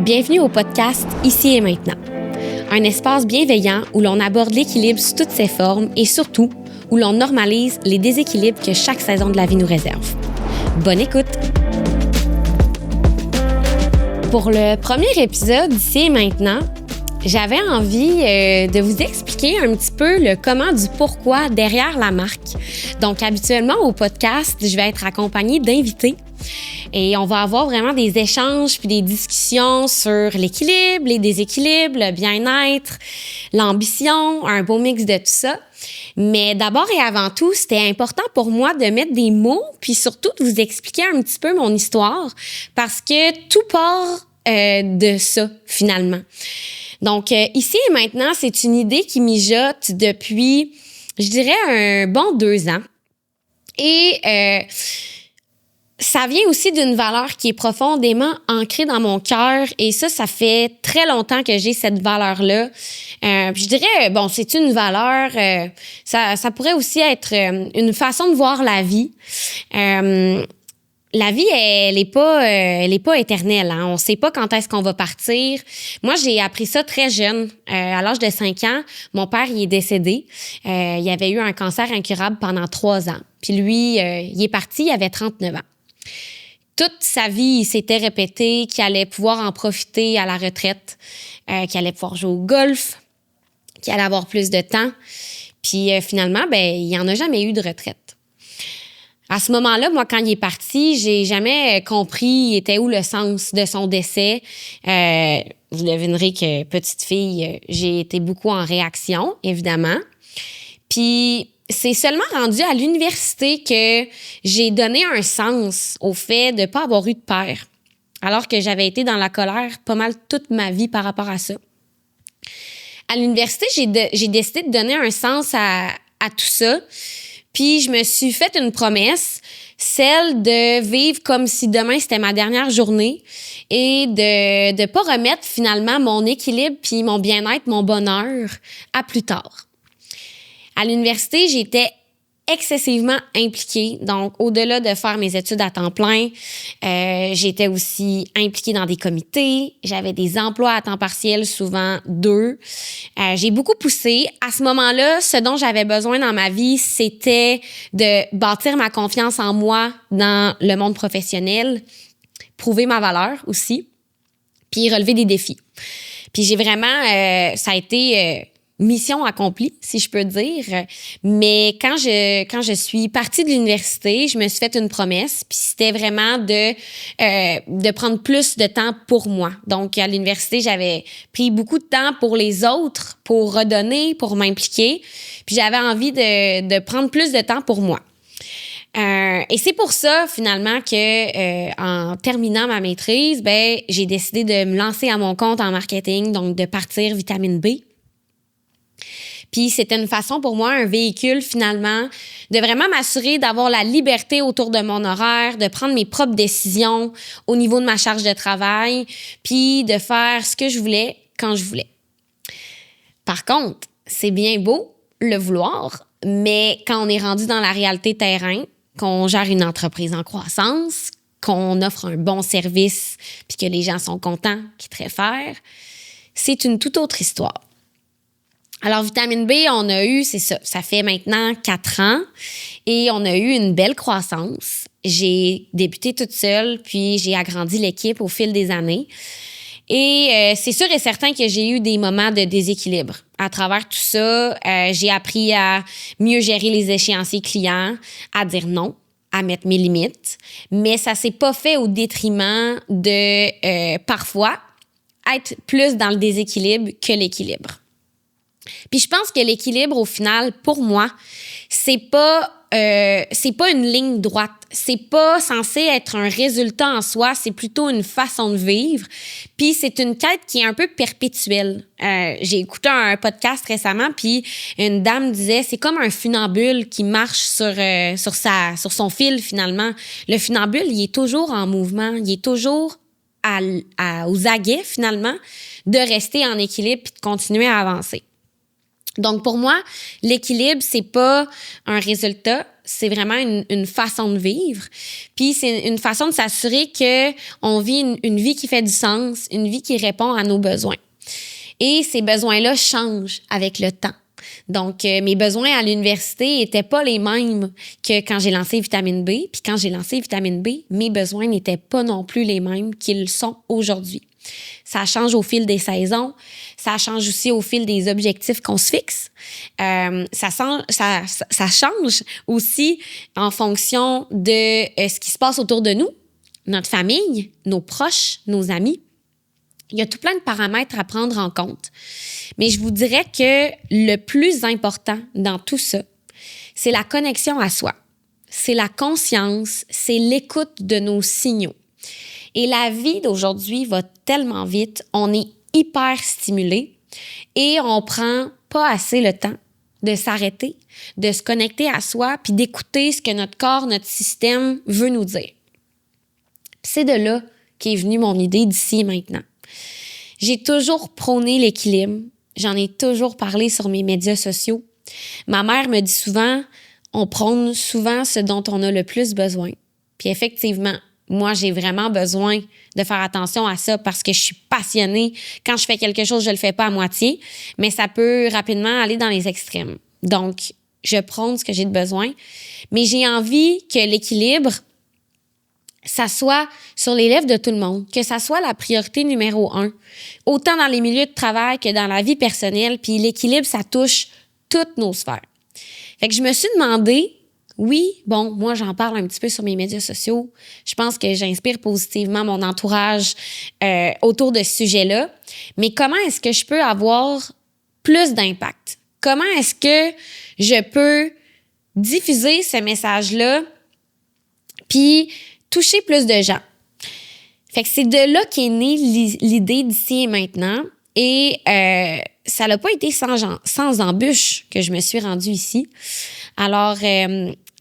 Bienvenue au podcast Ici et maintenant, un espace bienveillant où l'on aborde l'équilibre sous toutes ses formes et surtout où l'on normalise les déséquilibres que chaque saison de la vie nous réserve. Bonne écoute! Pour le premier épisode d'Ici et maintenant, j'avais envie de vous expliquer un petit peu le comment du pourquoi derrière la marque. Donc, habituellement, au podcast, je vais être accompagnée d'invités et on va avoir vraiment des échanges puis des discussions sur l'équilibre, les déséquilibres, le bien-être, l'ambition, un beau mix de tout ça. Mais d'abord et avant tout, c'était important pour moi de mettre des mots puis surtout de vous expliquer un petit peu mon histoire parce que tout part de ça, finalement. Donc, ici et maintenant, c'est une idée qui mijote depuis, je dirais, un bon 2 ans. Et ça vient aussi d'une valeur qui est profondément ancrée dans mon cœur. Et ça fait très longtemps que j'ai cette valeur-là. Je dirais, bon, c'est une valeur, ça pourrait aussi être une façon de voir la vie. La vie, elle est pas éternelle. Hein? On sait pas quand est-ce qu'on va partir. Moi, j'ai appris ça très jeune. À l'âge de 5 ans, mon père, il est décédé. Il avait eu un cancer incurable pendant 3 ans. Puis lui, il est parti, il avait 39 ans. Toute sa vie, il s'était répété qu'il allait pouvoir en profiter à la retraite, qu'il allait pouvoir jouer au golf, qu'il allait avoir plus de temps. Puis finalement, il n'y en a jamais eu de retraite. À ce moment-là, moi, quand il est parti, j'ai jamais compris était où le sens de son décès. Vous devinerez que petite fille, j'ai été beaucoup en réaction, évidemment. Puis c'est seulement rendu à l'université que j'ai donné un sens au fait de pas avoir eu de père, alors que j'avais été dans la colère pas mal toute ma vie par rapport à ça. À l'université, j'ai décidé de donner un sens à tout ça. Puis je me suis fait une promesse, celle de vivre comme si demain c'était ma dernière journée et de pas remettre finalement mon équilibre puis mon bien-être, mon bonheur à plus tard. À l'université, j'étais excessivement impliquée. Donc, au-delà de faire mes études à temps plein, j'étais aussi impliquée dans des comités. J'avais des emplois à temps partiel, souvent 2. J'ai beaucoup poussé. À ce moment-là, ce dont j'avais besoin dans ma vie, c'était de bâtir ma confiance en moi dans le monde professionnel, prouver ma valeur aussi, puis relever des défis. Puis j'ai vraiment, ça a été mission accomplie, si je peux dire. Mais quand je suis partie de l'université, je me suis fait une promesse, puis c'était vraiment de prendre plus de temps pour moi. Donc, à l'université, j'avais pris beaucoup de temps pour les autres, pour redonner, pour m'impliquer. Puis j'avais envie de prendre plus de temps pour moi. Et c'est pour ça, finalement, que en terminant ma maîtrise, j'ai décidé de me lancer à mon compte en marketing, donc de partir Vitamine B. Puis c'était une façon pour moi, un véhicule finalement, de vraiment m'assurer d'avoir la liberté autour de mon horaire, de prendre mes propres décisions au niveau de ma charge de travail, puis de faire ce que je voulais quand je voulais. Par contre, c'est bien beau le vouloir, mais quand on est rendu dans la réalité terrain, qu'on gère une entreprise en croissance, qu'on offre un bon service, puis que les gens sont contents, qu'ils te réfèrent, c'est une toute autre histoire. Alors, Vitamine B, on a eu, c'est ça fait maintenant 4 ans et on a eu une belle croissance. J'ai débuté toute seule, puis j'ai agrandi l'équipe au fil des années. Et c'est sûr et certain que j'ai eu des moments de déséquilibre. À travers tout ça, j'ai appris à mieux gérer les échéanciers clients, à dire non, à mettre mes limites. Mais ça s'est pas fait au détriment de, parfois, être plus dans le déséquilibre que l'équilibre. Puis je pense que l'équilibre, au final, pour moi, c'est pas une ligne droite. C'est pas censé être un résultat en soi, c'est plutôt une façon de vivre. Puis c'est une quête qui est un peu perpétuelle. J'ai écouté un podcast récemment, puis une dame disait, c'est comme un funambule qui marche sur son fil, finalement. Le funambule, il est toujours en mouvement, il est toujours aux aguets, finalement, de rester en équilibre puis de continuer à avancer. Donc, pour moi, l'équilibre, c'est pas un résultat, c'est vraiment une façon de vivre. Puis c'est une façon de s'assurer qu'on vit une vie qui fait du sens, une vie qui répond à nos besoins. Et ces besoins-là changent avec le temps. Donc, mes besoins à l'université étaient pas les mêmes que quand j'ai lancé Vitamine B. Puis quand j'ai lancé Vitamine B, mes besoins n'étaient pas non plus les mêmes qu'ils sont aujourd'hui. Ça change au fil des saisons. Ça change aussi au fil des objectifs qu'on se fixe. Ça change aussi en fonction de ce qui se passe autour de nous, notre famille, nos proches, nos amis. Il y a tout plein de paramètres à prendre en compte. Mais je vous dirais que le plus important dans tout ça, c'est la connexion à soi. C'est la conscience, c'est l'écoute de nos signaux. Et la vie d'aujourd'hui va tellement vite, on est hyper stimulé et on prend pas assez le temps de s'arrêter, de se connecter à soi puis d'écouter ce que notre corps, notre système veut nous dire. Puis c'est de là qu'est venue mon idée d'ici et maintenant. J'ai toujours prôné l'équilibre. J'en ai toujours parlé sur mes médias sociaux. Ma mère me dit souvent, on prône souvent ce dont on a le plus besoin. Puis effectivement, moi, j'ai vraiment besoin de faire attention à ça parce que je suis passionnée. Quand je fais quelque chose, je le fais pas à moitié, mais ça peut rapidement aller dans les extrêmes. Donc, je prône ce que j'ai de besoin, mais j'ai envie que l'équilibre, ça soit sur les lèvres de tout le monde, que ça soit la priorité numéro 1, autant dans les milieux de travail que dans la vie personnelle. Puis l'équilibre, ça touche toutes nos sphères. Fait que je me suis demandé, oui, bon, moi, j'en parle un petit peu sur mes médias sociaux. Je pense que j'inspire positivement mon entourage autour de ce sujet-là. Mais comment est-ce que je peux avoir plus d'impact? Comment est-ce que je peux diffuser ce message-là puis toucher plus de gens? Fait que c'est de là qu'est née l'idée d'ici et maintenant. Et ça n'a pas été sans embûche que je me suis rendue ici. Alors,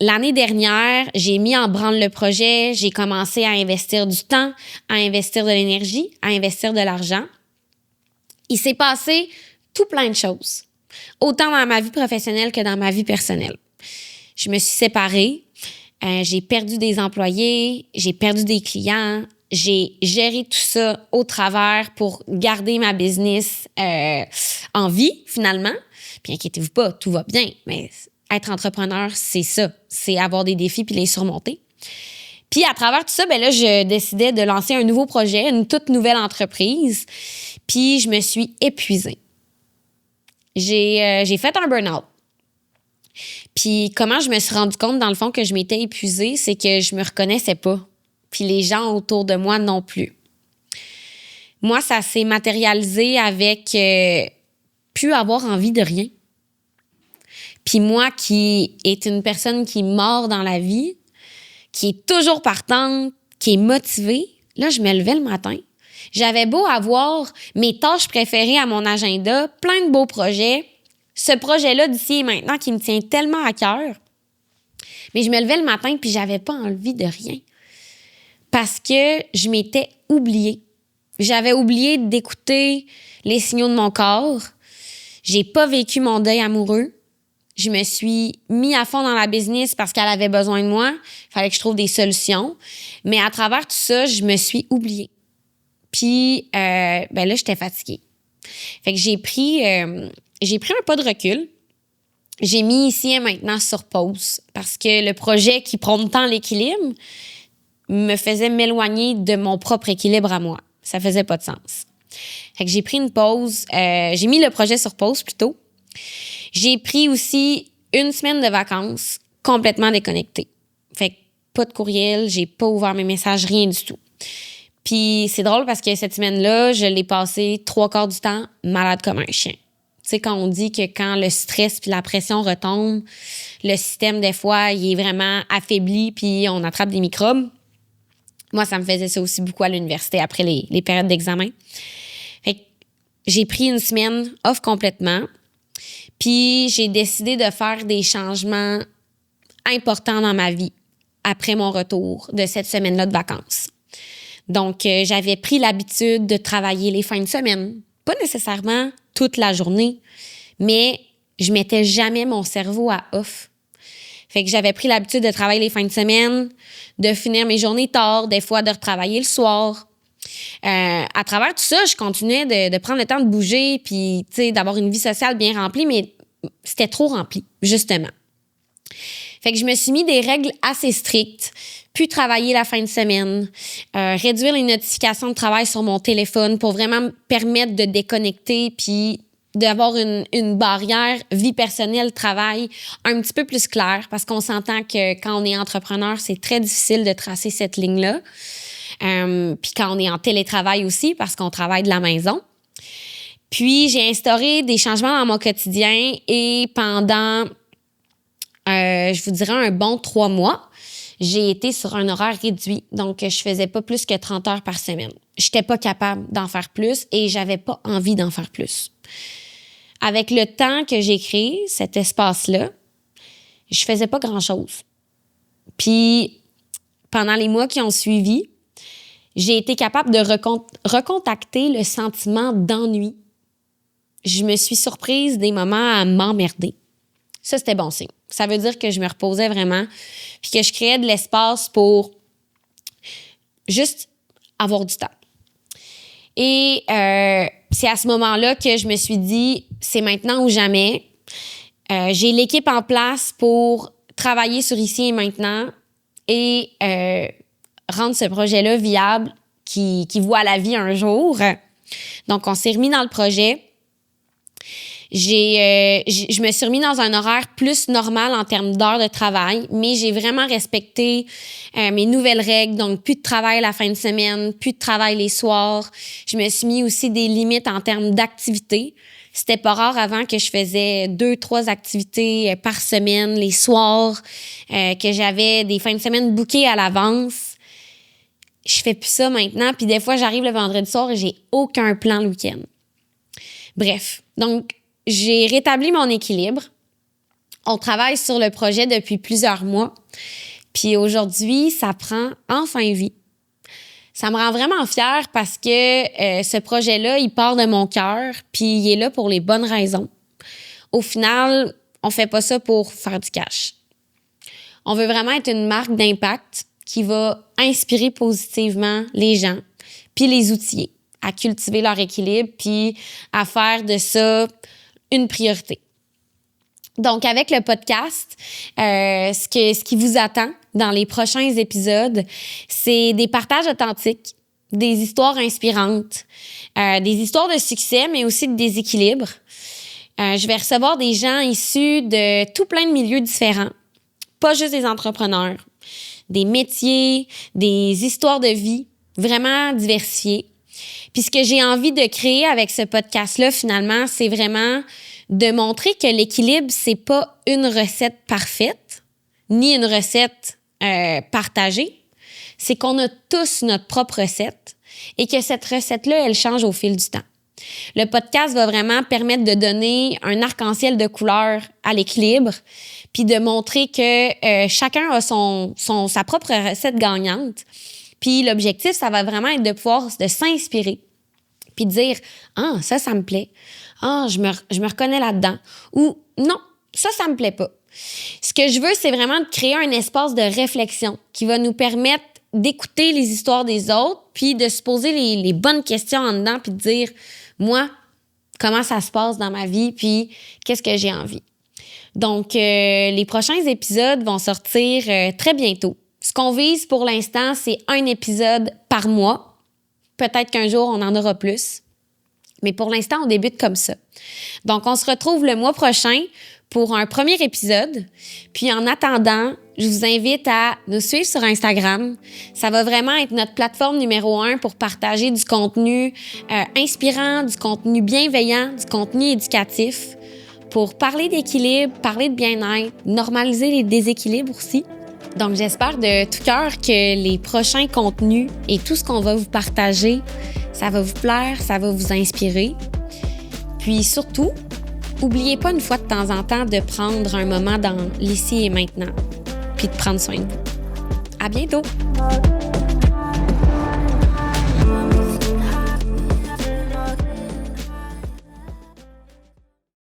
l'année dernière, j'ai mis en branle le projet. J'ai commencé à investir du temps, à investir de l'énergie, à investir de l'argent. Il s'est passé tout plein de choses, autant dans ma vie professionnelle que dans ma vie personnelle. Je me suis séparée. J'ai perdu des employés, j'ai perdu des clients, j'ai géré tout ça au travers pour garder ma business en vie, finalement. Puis inquiétez-vous pas, tout va bien, mais être entrepreneur, c'est ça. C'est avoir des défis puis les surmonter. Puis à travers tout ça, ben là, je décidais de lancer un nouveau projet, une toute nouvelle entreprise. Puis je me suis épuisée. J'ai fait un burn-out. Puis comment je me suis rendu compte, dans le fond, que je m'étais épuisée, c'est que je me reconnaissais pas. Puis les gens autour de moi non plus. Moi, ça s'est matérialisé avec plus avoir envie de rien. Puis moi, qui est une personne qui mord dans la vie, qui est toujours partante, qui est motivée, là, je me levais le matin. J'avais beau avoir mes tâches préférées à mon agenda, plein de beaux projets, ce projet-là d'ici et maintenant qui me tient tellement à cœur. Mais je me levais le matin puis j'avais pas envie de rien. Parce que je m'étais oubliée. J'avais oublié d'écouter les signaux de mon corps. J'ai pas vécu mon deuil amoureux. Je me suis mis à fond dans la business parce qu'elle avait besoin de moi. Il fallait que je trouve des solutions. Mais à travers tout ça, je me suis oubliée. Puis, ben là, j'étais fatiguée. Fait que j'ai pris un pas de recul. J'ai mis ici et maintenant sur pause parce que le projet qui prône tant l'équilibre me faisait m'éloigner de mon propre équilibre à moi. Ça faisait pas de sens. Fait que j'ai pris une pause. J'ai mis le projet sur pause plutôt. J'ai pris aussi une semaine de vacances complètement déconnectée. Fait que pas de courriel, j'ai pas ouvert mes messages, rien du tout. Puis c'est drôle parce que cette semaine-là, je l'ai passée 3/4 du temps malade comme un chien. Tu sais, quand on dit que quand le stress puis la pression retombe, le système, des fois, il est vraiment affaibli puis on attrape des microbes. Moi, ça me faisait ça aussi beaucoup à l'université après les périodes d'examen. Fait que j'ai pris une semaine off complètement. Puis j'ai décidé de faire des changements importants dans ma vie après mon retour de cette semaine-là de vacances. Donc, j'avais pris l'habitude de travailler les fins de semaine. Pas nécessairement toute la journée, mais je mettais jamais mon cerveau à off. Fait que j'avais pris l'habitude de travailler les fins de semaine, de finir mes journées tard, des fois de retravailler le soir. À travers tout ça, je continuais de prendre le temps de bouger puis, tu sais, d'avoir une vie sociale bien remplie, mais c'était trop rempli, justement. Fait que je me suis mis des règles assez strictes, puis travailler la fin de semaine, réduire les notifications de travail sur mon téléphone pour vraiment me permettre de déconnecter puis d'avoir une barrière vie personnelle, travail un petit peu plus claire parce qu'on s'entend que quand on est entrepreneur, c'est très difficile de tracer cette ligne-là. Puis quand on est en télétravail aussi parce qu'on travaille de la maison. Puis j'ai instauré des changements dans mon quotidien et pendant, je vous dirais, un bon 3 mois, j'ai été sur un horaire réduit. Donc, je faisais pas plus que 30 heures par semaine. J'étais pas capable d'en faire plus et j'avais pas envie d'en faire plus. Avec le temps que j'ai créé, cet espace-là, je faisais pas grand-chose. Puis, pendant les mois qui ont suivi, j'ai été capable de recontacter le sentiment d'ennui. Je me suis surprise des moments à m'emmerder. Ça, c'était bon signe. Ça veut dire que je me reposais vraiment puis que je créais de l'espace pour juste avoir du temps. Et c'est à ce moment-là que je me suis dit, c'est maintenant ou jamais. J'ai l'équipe en place pour travailler sur ici et maintenant et rendre ce projet-là viable qui voit la vie un jour. Donc, on s'est remis dans le projet. Je me suis remis dans un horaire plus normal en termes d'heures de travail, mais j'ai vraiment respecté mes nouvelles règles, donc plus de travail la fin de semaine, plus de travail les soirs. Je me suis mis aussi des limites en termes d'activités. C'était pas rare avant que je faisais 2-3 activités par semaine, les soirs, que j'avais des fins de semaine bookées à l'avance. Je fais plus ça maintenant, puis des fois, j'arrive le vendredi soir et j'ai aucun plan le week-end. Bref, donc, j'ai rétabli mon équilibre. On travaille sur le projet depuis plusieurs mois. Puis aujourd'hui, ça prend enfin vie. Ça me rend vraiment fière parce que ce projet-là, il part de mon cœur, puis il est là pour les bonnes raisons. Au final, on fait pas ça pour faire du cash. On veut vraiment être une marque d'impact qui va inspirer positivement les gens, puis les outiller à cultiver leur équilibre, puis à faire de ça une priorité. Donc, avec le podcast, ce qui vous attend dans les prochains épisodes, c'est des partages authentiques, des histoires inspirantes, des histoires de succès, mais aussi de déséquilibre. Je vais recevoir des gens issus de tout plein de milieux différents, pas juste des entrepreneurs, des métiers, des histoires de vie vraiment diversifiées. Puis ce que j'ai envie de créer avec ce podcast-là, finalement, c'est vraiment de montrer que l'équilibre, c'est pas une recette parfaite, ni une recette partagée. C'est qu'on a tous notre propre recette et que cette recette-là, elle change au fil du temps. Le podcast va vraiment permettre de donner un arc-en-ciel de couleurs à l'équilibre, puis de montrer que chacun a sa propre recette gagnante. Puis l'objectif, ça va vraiment être de pouvoir s'inspirer, puis de dire « Ah, ça me plaît. Ah, je me reconnais là-dedans. » Ou « Non, ça me plaît pas. » Ce que je veux, c'est vraiment de créer un espace de réflexion qui va nous permettre d'écouter les histoires des autres, puis de se poser les bonnes questions en dedans, puis de dire « Moi, comment ça se passe dans ma vie, puis qu'est-ce que j'ai envie. » Donc, les prochains épisodes vont sortir très bientôt. Ce qu'on vise pour l'instant, c'est un épisode par mois. Peut-être qu'un jour, on en aura plus. Mais pour l'instant, on débute comme ça. Donc, on se retrouve le mois prochain pour un premier épisode. Puis en attendant, je vous invite à nous suivre sur Instagram. Ça va vraiment être notre plateforme numéro 1 pour partager du contenu inspirant, du contenu bienveillant, du contenu éducatif, pour parler d'équilibre, parler de bien-être, normaliser les déséquilibres aussi. Donc, j'espère de tout cœur que les prochains contenus et tout ce qu'on va vous partager, ça va vous plaire, ça va vous inspirer. Puis surtout, n'oubliez pas une fois de temps en temps de prendre un moment dans l'ici et maintenant, puis de prendre soin de vous. À bientôt!